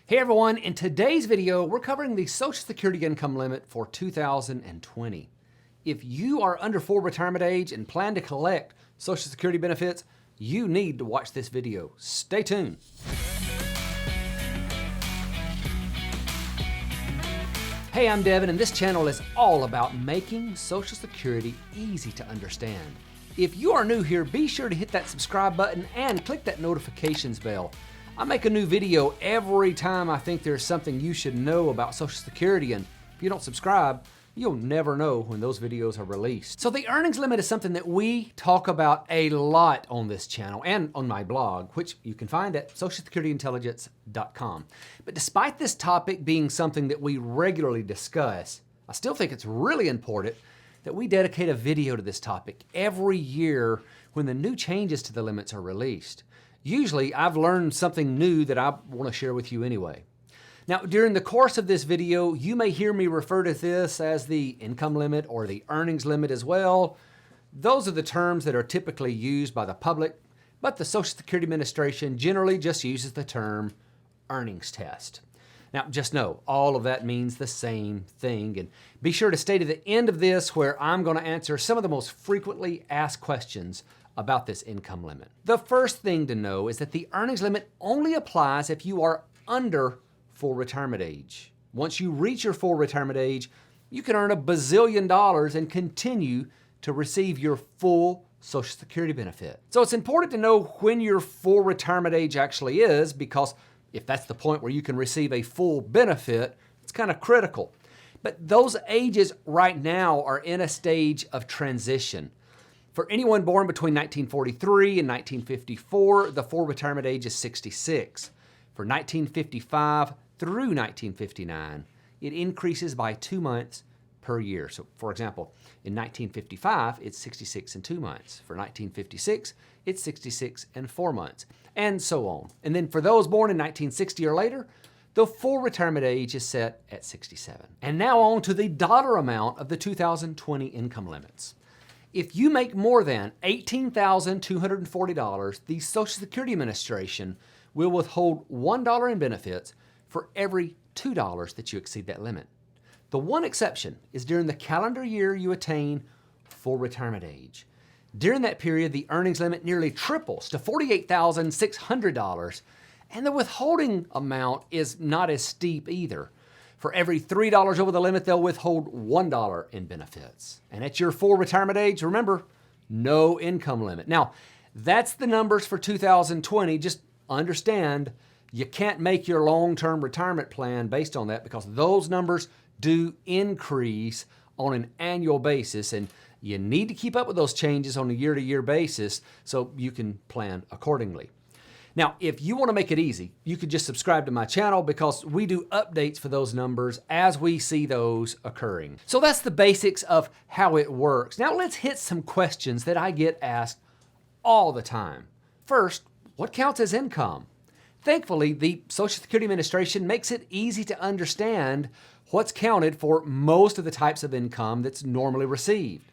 Hey everyone, in today's video, we're covering the Social Security income limit for 2020. If you are under full retirement age and plan to collect Social Security benefits, you need to watch this video. Stay tuned. Hey, I'm Devin, and this channel is all about making Social Security easy to understand. If you are new here, be sure to hit that subscribe button and click that notifications bell. I make a new video every time I think there's something you should know about Social Security, and if you don't subscribe, you'll never know when those videos are released. So the earnings limit is something that we talk about a lot on this channel and on my blog, which you can find at socialsecurityintelligence.com. But despite this topic being something that we regularly discuss, I still think it's really important that we dedicate a video to this topic every year when the new changes to the limits are released. Usually, I've learned something new that I want to share with you anyway. Now, during the course of this video, you may hear me refer to this as the income limit or the earnings limit as well. Those are the terms that are typically used by the public, but the Social Security Administration generally just uses the term earnings test. Now, just know, all of that means the same thing, and be sure to stay to the end of this where I'm going to answer some of the most frequently asked questions about this income limit. The first thing to know is that the earnings limit only applies if you are under full retirement age. Once you reach your full retirement age, you can earn $1 bazillion and continue to receive your full Social Security benefit. So it's important to know when your full retirement age actually is, because if that's the point where you can receive a full benefit, it's kind of critical. But those ages right now are in a stage of transition. For anyone born between 1943 and 1954, the full retirement age is 66. For 1955 through 1959, it increases by 2 months per year. So, for example, in 1955, it's 66 and 2 months. For 1956, it's 66 and 4 months, and so on. And then for those born in 1960 or later, the full retirement age is set at 67. And now on to the dollar amount of the 2020 income limits. If you make more than $18,240, the Social Security Administration will withhold $1 in benefits for every $2 that you exceed that limit. The one exception is during the calendar year you attain full retirement age. During that period, the earnings limit nearly triples to $48,600, and the withholding amount is not as steep either. For every $3 over the limit, they'll withhold $1 in benefits. And at your full retirement age, remember, no income limit. Now, that's the numbers for 2020. Just understand, you can't make your long-term retirement plan based on that, because those numbers do increase on an annual basis, and you need to keep up with those changes on a year-to-year basis so you can plan accordingly. Now, if you want to make it easy, you could just subscribe to my channel, because we do updates for those numbers as we see those occurring. So that's the basics of how it works. Now let's hit some questions that I get asked all the time. First, what counts as income? Thankfully, the Social Security Administration makes it easy to understand what's counted for most of the types of income that's normally received.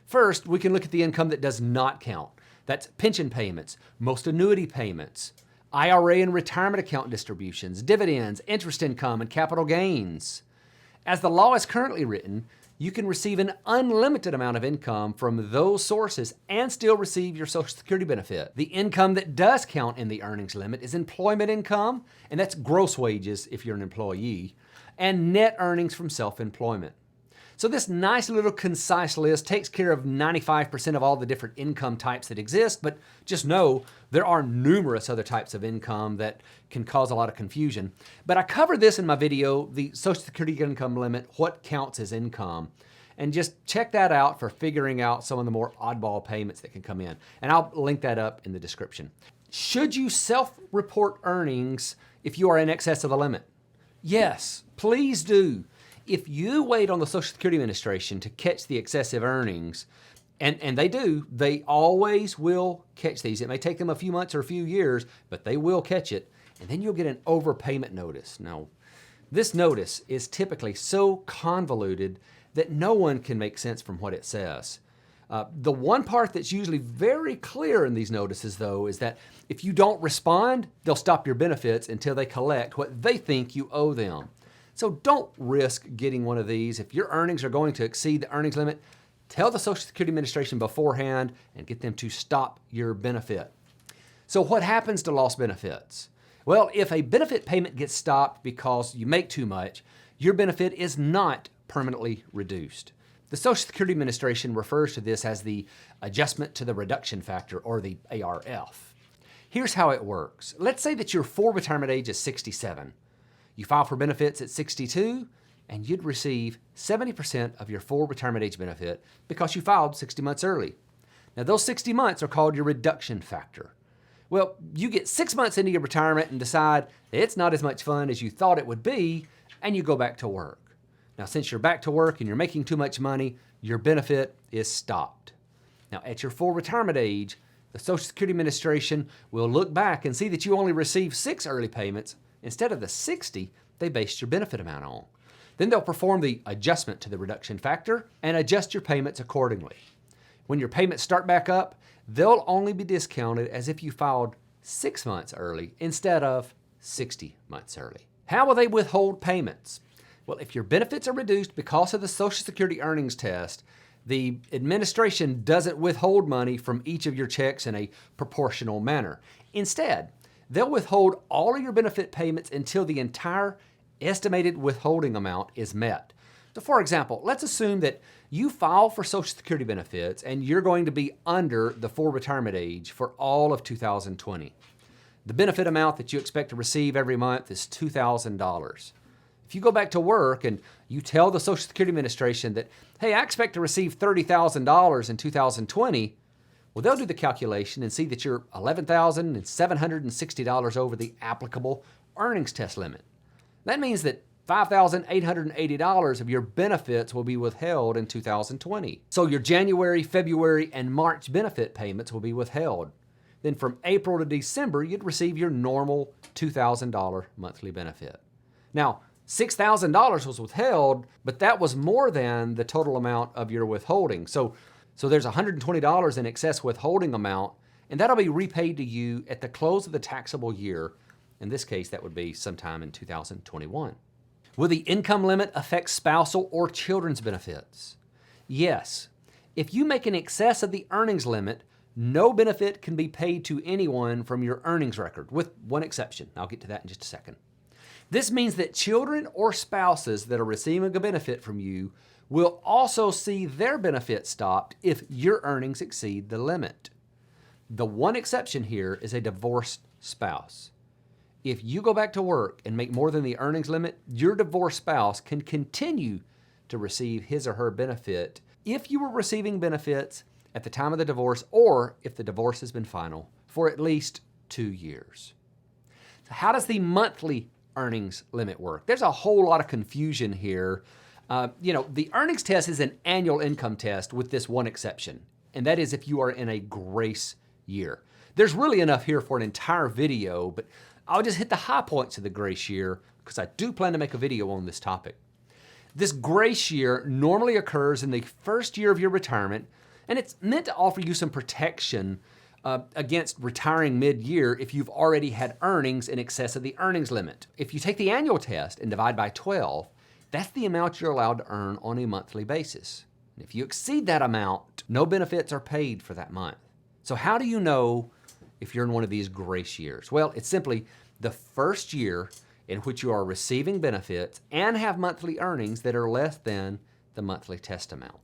First, we can look at the income that does not count. That's pension payments, most annuity payments, IRA and retirement account distributions, dividends, interest income, and capital gains. As the law is currently written, you can receive an unlimited amount of income from those sources and still receive your Social Security benefit. The income that does count in the earnings limit is employment income, and that's gross wages if you're an employee, and net earnings from self-employment. So this nice little concise list takes care of 95% of all the different income types that exist, but just know there are numerous other types of income that can cause a lot of confusion. But I covered this in my video, the Social Security income limit, what counts as income, and just check that out for figuring out some of the more oddball payments that can come in. And I'll link that up in the description. Should you self-report earnings if you are in excess of the limit? Yes, please do. If you wait on the Social Security Administration to catch the excessive earnings, and they do, they always will catch these. It may take them a few months or a few years, but they will catch it, and then you'll get an overpayment notice. Now, this notice is typically so convoluted that no one can make sense from what it says. The one part that's usually very clear in these notices, though, is that if you don't respond, they'll stop your benefits until they collect what they think you owe them. So don't risk getting one of these. If your earnings are going to exceed the earnings limit, tell the Social Security Administration beforehand and get them to stop your benefit. So what happens to lost benefits? Well, if a benefit payment gets stopped because you make too much, your benefit is not permanently reduced. The Social Security Administration refers to this as the adjustment to the reduction factor, or the ARF. Here's how it works. Let's say that your full retirement age is 67. You file for benefits at 62, and you'd receive 70% of your full retirement age benefit because you filed 60 months early. Now, those 60 months are called your reduction factor. Well, you get 6 months into your retirement and decide it's not as much fun as you thought it would be, and you go back to work. Now, since you're back to work and you're making too much money, your benefit is stopped. Now, at your full retirement age, the Social Security Administration will look back and see that you only received 6 early payments instead of the 60 they based your benefit amount on. Then they'll perform the adjustment to the reduction factor and adjust your payments accordingly. When your payments start back up, they'll only be discounted as if you filed 6 months early instead of 60 months early. How will they withhold payments? Well, if your benefits are reduced because of the Social Security earnings test, the administration doesn't withhold money from each of your checks in a proportional manner. Instead, they'll withhold all of your benefit payments until the entire estimated withholding amount is met. So for example, let's assume that you file for Social Security benefits and you're going to be under the full retirement age for all of 2020. The benefit amount that you expect to receive every month is $2,000. If you go back to work and you tell the Social Security Administration that, hey, I expect to receive $30,000 in 2020, well, they'll do the calculation and see that you're $11,760 over the applicable earnings test limit. That means that $5,880 of your benefits will be withheld in 2020. So your January, February, and March benefit payments will be withheld. Then from April to December, you'd receive your normal $2,000 monthly benefit. Now, $6,000 was withheld, but that was more than the total amount of your withholding. So there's $120 in excess withholding amount, and that'll be repaid to you at the close of the taxable year. In this case, that would be sometime in 2021. Will the income limit affect spousal or children's benefits? Yes. If you make in excess of the earnings limit, no benefit can be paid to anyone from your earnings record, with one exception. I'll get to that in just a second. This means that children or spouses that are receiving a benefit from you will also see their benefit stopped if your earnings exceed the limit. The one exception here is a divorced spouse. If you go back to work and make more than the earnings limit, your divorced spouse can continue to receive his or her benefit if you were receiving benefits at the time of the divorce or if the divorce has been final for at least 2 years. So how does the monthly earnings limit work? There's a whole lot of confusion here. The earnings test is an annual income test with this one exception, and that is if you are in a grace year. There's really enough here for an entire video, but I'll just hit the high points of the grace year because I do plan to make a video on this topic. This grace year normally occurs in the first year of your retirement, and it's meant to offer you some protection against retiring mid-year if you've already had earnings in excess of the earnings limit. If you take the annual test and divide by 12, that's the amount you're allowed to earn on a monthly basis. And if you exceed that amount, no benefits are paid for that month. So how do you know if you're in one of these grace years? Well, it's simply the first year in which you are receiving benefits and have monthly earnings that are less than the monthly test amount.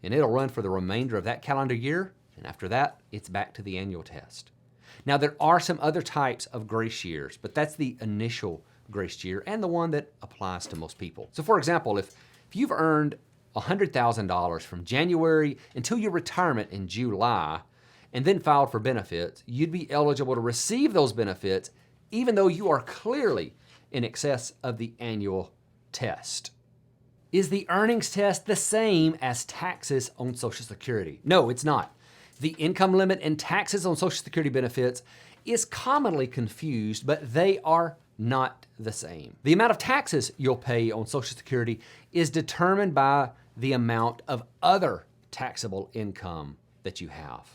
And it'll run for the remainder of that calendar year, and after that, it's back to the annual test. Now, there are some other types of grace years, but that's the initial grace year and the one that applies to most people. So for example, if you've earned $100,000 from January until your retirement in July, and then filed for benefits, you'd be eligible to receive those benefits even though you are clearly in excess of the annual test. Is the earnings test the same as taxes on Social Security? No, it's not. The income limit and taxes on Social Security benefits is commonly confused, but they are not the same. The amount of taxes you'll pay on Social Security is determined by the amount of other taxable income that you have.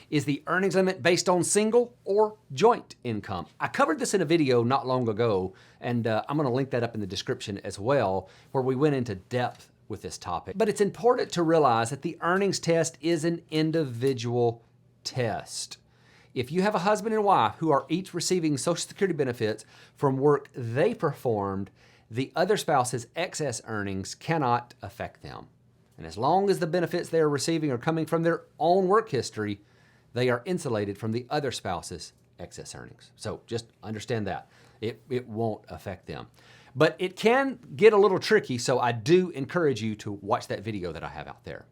Is the earnings limit based on single or joint income? I covered this in a video not long ago, and I'm going to link that up in the description as well, where we went into depth with this topic. But it's important to realize that the earnings test is an individual test. If you have a husband and wife who are each receiving Social Security benefits from work they performed, the other spouse's excess earnings cannot affect them. And as long as the benefits they are receiving are coming from their own work history, they are insulated from the other spouse's excess earnings. So just understand that. It won't affect them. But it can get a little tricky, so I do encourage you to watch that video that I have out there.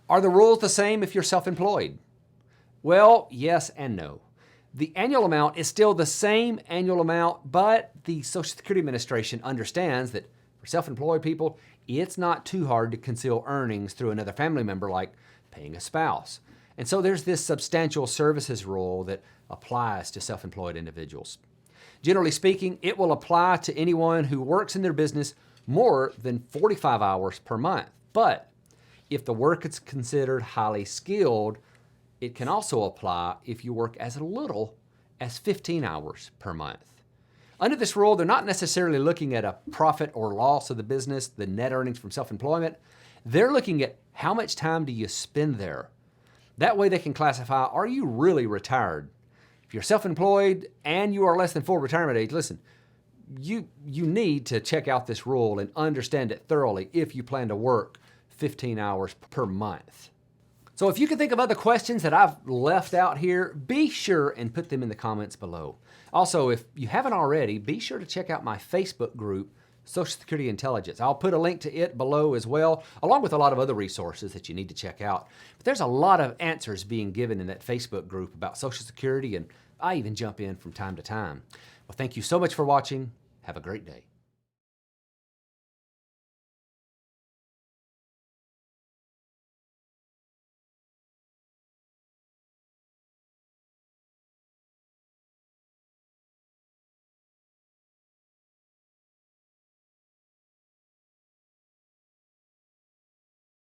Are the rules the same if you're self-employed? Well, yes and no. The annual amount is still the same annual amount, but the Social Security Administration understands that for self-employed people, it's not too hard to conceal earnings through another family member, like paying a spouse. And so there's this substantial services rule that applies to self-employed individuals. Generally speaking, it will apply to anyone who works in their business more than 45 hours per month. But if the work is considered highly skilled, it can also apply if you work as little as 15 hours per month. Under this rule, they're not necessarily looking at a profit or loss of the business, the net earnings from self-employment. They're looking at how much time do you spend there. That way they can classify, are you really retired? If you're self-employed and you are less than full retirement age, listen, you need to check out this rule and understand it thoroughly if you plan to work 15 hours per month. So if you can think of other questions that I've left out here, be sure and put them in the comments below. Also, if you haven't already, be sure to check out my Facebook group, Social Security Intelligence. I'll put a link to it below as well, along with a lot of other resources that you need to check out. But there's a lot of answers being given in that Facebook group about Social Security, and I even jump in from time to time. Well, thank you so much for watching. Have a great day.